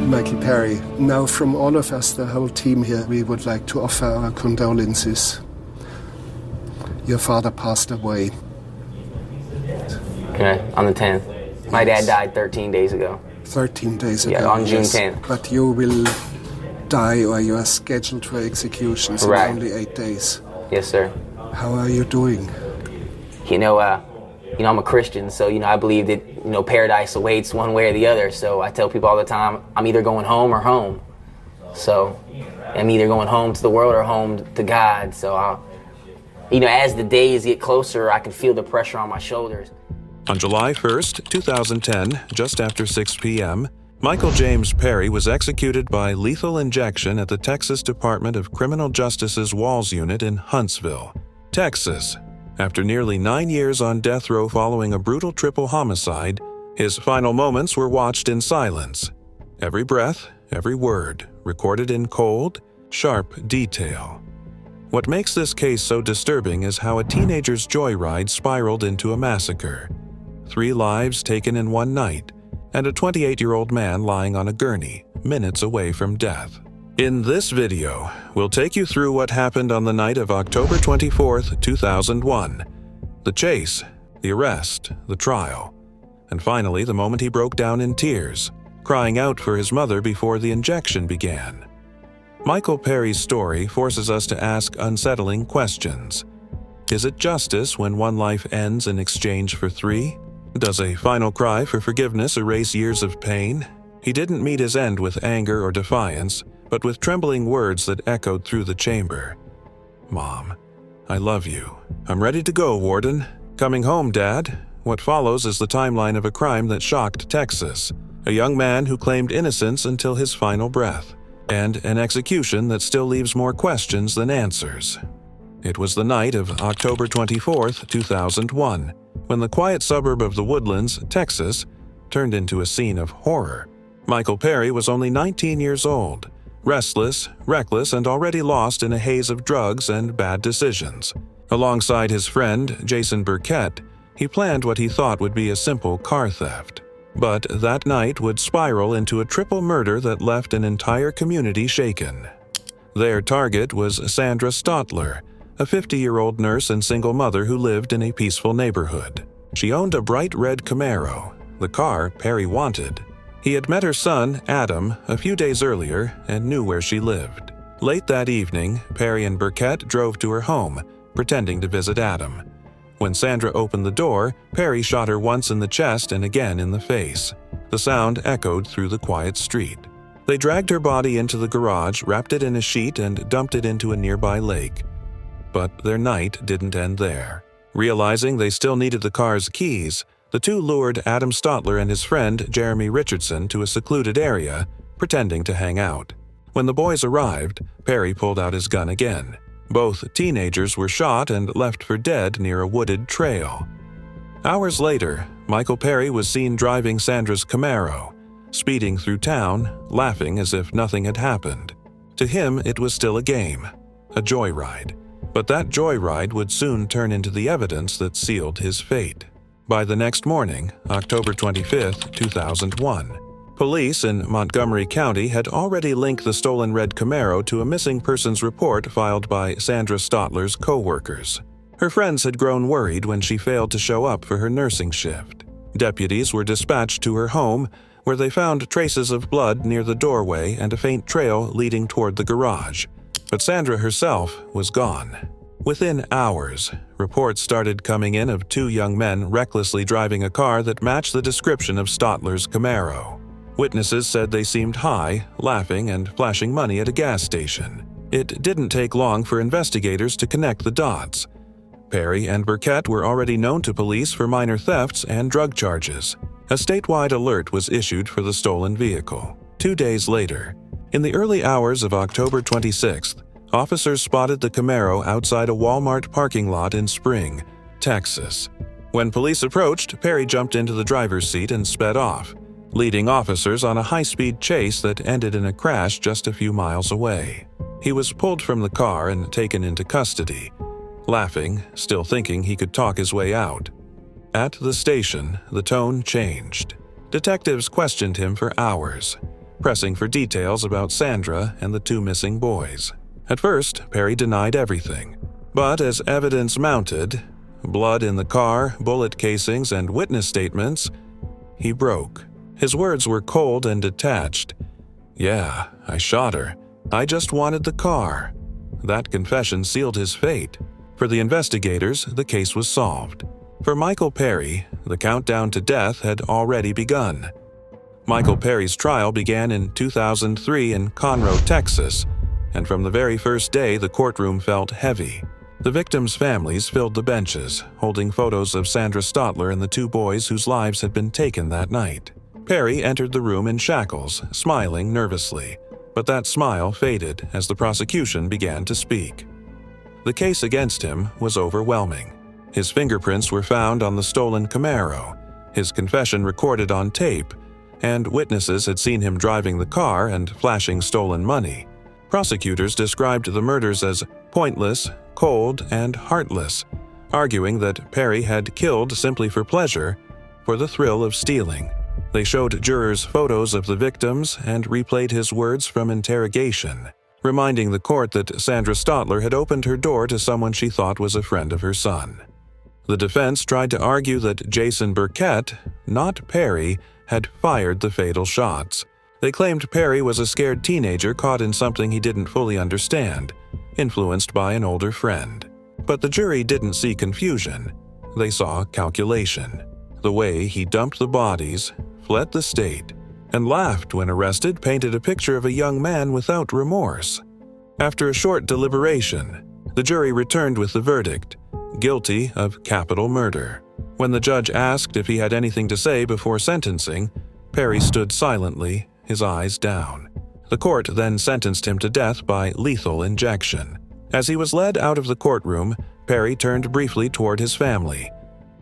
Michael Perry. Now from all of us, the whole team here, we would like to offer our condolences. Your father passed away. Okay, on the 10th. My dad died 13 days ago. 13 days ago. Yeah, on June yes. 10th. But you will die, or you are scheduled for execution in only 8 days. Yes, sir. How are you doing? I'm a Christian, so, I believe that, paradise awaits one way or the other. So I tell people all the time, I'm either going home or home. So I'm either going home to the world or home to God. So, as the days get closer, I can feel the pressure on my shoulders. On July 1st, 2010, just after 6 p.m., Michael James Perry was executed by lethal injection at the Texas Department of Criminal Justice's Walls Unit in Huntsville, Texas. After nearly 9 years on death row following a brutal triple homicide, his final moments were watched in silence. Every breath, every word, recorded in cold, sharp detail. What makes this case so disturbing is how a teenager's joyride spiraled into a massacre. 3 lives taken in one night, and a 28-year-old man lying on a gurney, minutes away from death. In this video, we'll take you through what happened on the night of October 24th, 2001. The chase, the arrest, the trial, and finally the moment he broke down in tears, crying out for his mother before the injection began. Michael Perry's story forces us to ask unsettling questions. Is it justice when one life ends in exchange for 3? Does a final cry for forgiveness erase years of pain? He didn't meet his end with anger or defiance, but with trembling words that echoed through the chamber. Mom, I love you. I'm ready to go, Warden. Coming home, Dad. What follows is the timeline of a crime that shocked Texas. A young man who claimed innocence until his final breath. And an execution that still leaves more questions than answers. It was the night of October 24th, 2001, when the quiet suburb of The Woodlands, Texas, turned into a scene of horror. Michael Perry was only 19 years old, restless, reckless, and already lost in a haze of drugs and bad decisions. Alongside his friend, Jason Burkett, he planned what he thought would be a simple car theft. But that night would spiral into a triple murder that left an entire community shaken. Their target was Sandra Stotler, a 50-year-old nurse and single mother who lived in a peaceful neighborhood. She owned a bright red Camaro, the car Perry wanted. He had met her son, Adam, a few days earlier and knew where she lived. Late that evening, Perry and Burkett drove to her home, pretending to visit Adam. When Sandra opened the door, Perry shot her once in the chest and again in the face. The sound echoed through the quiet street. They dragged her body into the garage, wrapped it in a sheet, and dumped it into a nearby lake. But their night didn't end there. Realizing they still needed the car's keys, the two lured Adam Stotler and his friend Jeremy Richardson to a secluded area, pretending to hang out. When the boys arrived, Perry pulled out his gun again. Both teenagers were shot and left for dead near a wooded trail. Hours later, Michael Perry was seen driving Sandra's Camaro, speeding through town, laughing as if nothing had happened. To him, it was still a game, a joyride. But that joyride would soon turn into the evidence that sealed his fate. By the next morning, October 25th, 2001, police in Montgomery County had already linked the stolen red Camaro to a missing persons report filed by Sandra Stotler's co-workers. Her friends had grown worried when she failed to show up for her nursing shift. Deputies were dispatched to her home, where they found traces of blood near the doorway and a faint trail leading toward the garage. But Sandra herself was gone. Within hours, reports started coming in of 2 young men recklessly driving a car that matched the description of Stotler's Camaro. Witnesses said they seemed high, laughing, and flashing money at a gas station. It didn't take long for investigators to connect the dots. Perry and Burkett were already known to police for minor thefts and drug charges. A statewide alert was issued for the stolen vehicle. 2 days later, in the early hours of October 26th, officers spotted the Camaro outside a Walmart parking lot in Spring, Texas. When police approached, Perry jumped into the driver's seat and sped off, leading officers on a high-speed chase that ended in a crash just a few miles away. He was pulled from the car and taken into custody, laughing, still thinking he could talk his way out. At the station, the tone changed. Detectives questioned him for hours. pressing for details about Sandra and the 2 missing boys. At first, Perry denied everything, but as evidence mounted, blood in the car, bullet casings, and witness statements, he broke. His words were cold and detached. "Yeah, I shot her. I just wanted the car." That confession sealed his fate. For the investigators, the case was solved. For Michael Perry, the countdown to death had already begun. Michael Perry's trial began in 2003 in Conroe, Texas, and from the very first day the courtroom felt heavy. The victims' families filled the benches, holding photos of Sandra Stotler and the 2 boys whose lives had been taken that night. Perry entered the room in shackles, smiling nervously, but that smile faded as the prosecution began to speak. The case against him was overwhelming. His fingerprints were found on the stolen Camaro, his confession recorded on tape, and witnesses had seen him driving the car and flashing stolen money. Prosecutors described the murders as pointless, cold, and heartless, arguing that Perry had killed simply for pleasure, for the thrill of stealing. They showed jurors photos of the victims and replayed his words from interrogation, reminding the court that Sandra Stotler had opened her door to someone she thought was a friend of her son. The defense tried to argue that Jason Burkett, not Perry, had fired the fatal shots. They claimed Perry was a scared teenager caught in something he didn't fully understand, influenced by an older friend. But the jury didn't see confusion. They saw calculation. The way he dumped the bodies, fled the state, and laughed when arrested painted a picture of a young man without remorse. After a short deliberation, the jury returned with the verdict, guilty of capital murder. When the judge asked if he had anything to say before sentencing, Perry stood silently, his eyes down. The court then sentenced him to death by lethal injection. As he was led out of the courtroom, Perry turned briefly toward his family.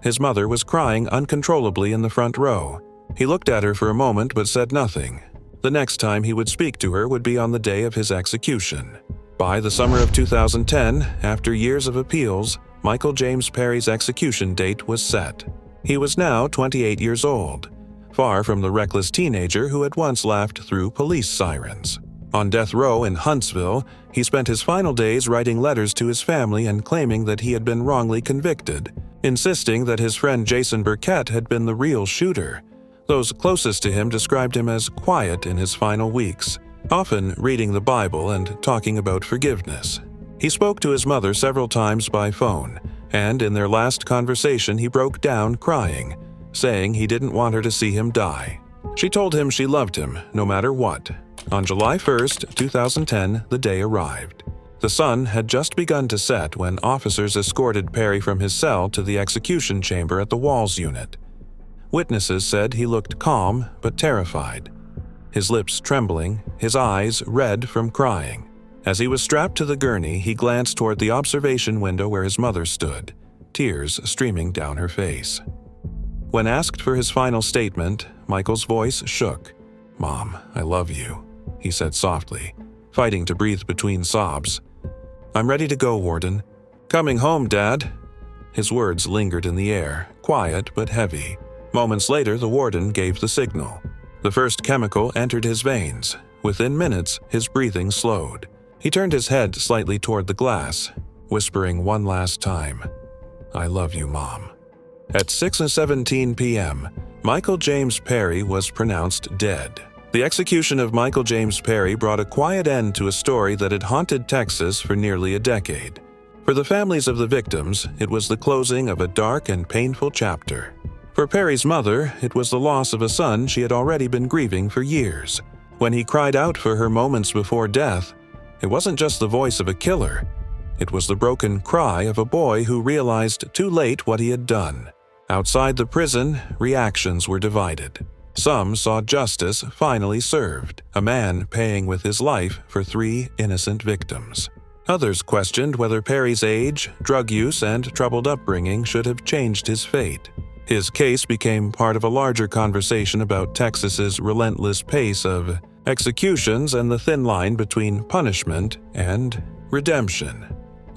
His mother was crying uncontrollably in the front row. He looked at her for a moment but said nothing. The next time he would speak to her would be on the day of his execution. By the summer of 2010, after years of appeals, Michael James Perry's execution date was set. He was now 28 years old, far from the reckless teenager who had once laughed through police sirens. On death row in Huntsville, he spent his final days writing letters to his family and claiming that he had been wrongly convicted, insisting that his friend Jason Burkett had been the real shooter. Those closest to him described him as quiet in his final weeks, often reading the Bible and talking about forgiveness. He spoke to his mother several times by phone, and in their last conversation he broke down crying, saying he didn't want her to see him die. She told him she loved him, no matter what. On July 1st, 2010, the day arrived. The sun had just begun to set when officers escorted Perry from his cell to the execution chamber at the Walls unit. Witnesses said he looked calm but terrified, his lips trembling, his eyes red from crying. As he was strapped to the gurney, he glanced toward the observation window where his mother stood, tears streaming down her face. When asked for his final statement, Michael's voice shook. "Mom, I love you," he said softly, fighting to breathe between sobs. "I'm ready to go, Warden." "Coming home, Dad." His words lingered in the air, quiet but heavy. Moments later, the warden gave the signal. The first chemical entered his veins. Within minutes, his breathing slowed. He turned his head slightly toward the glass, whispering one last time, "I love you, Mom." At 6:17 p.m., Michael James Perry was pronounced dead. The execution of Michael James Perry brought a quiet end to a story that had haunted Texas for nearly a decade. For the families of the victims, it was the closing of a dark and painful chapter. For Perry's mother, it was the loss of a son she had already been grieving for years. When he cried out for her moments before death, it wasn't just the voice of a killer. It was the broken cry of a boy who realized too late what he had done. Outside the prison, reactions were divided. Some saw justice finally served, a man paying with his life for 3 innocent victims. Others questioned whether Perry's age, drug use, and troubled upbringing should have changed his fate. His case became part of a larger conversation about Texas's relentless pace of executions and the thin line between punishment and redemption.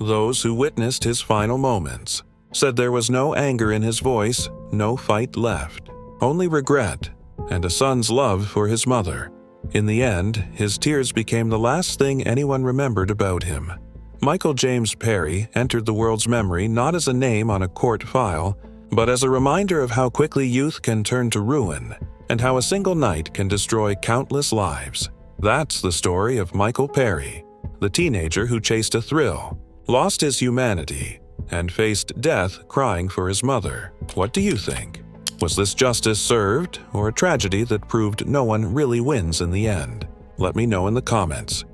Those who witnessed his final moments said there was no anger in his voice, no fight left, only regret and a son's love for his mother. In the end, his tears became the last thing anyone remembered about him. Michael James Perry entered the world's memory not as a name on a court file, but as a reminder of how quickly youth can turn to ruin and how a single night can destroy countless lives. That's the story of Michael Perry, the teenager who chased a thrill, lost his humanity, and faced death crying for his mother. What do you think? Was this justice served, or a tragedy that proved no one really wins in the end? Let me know in the comments.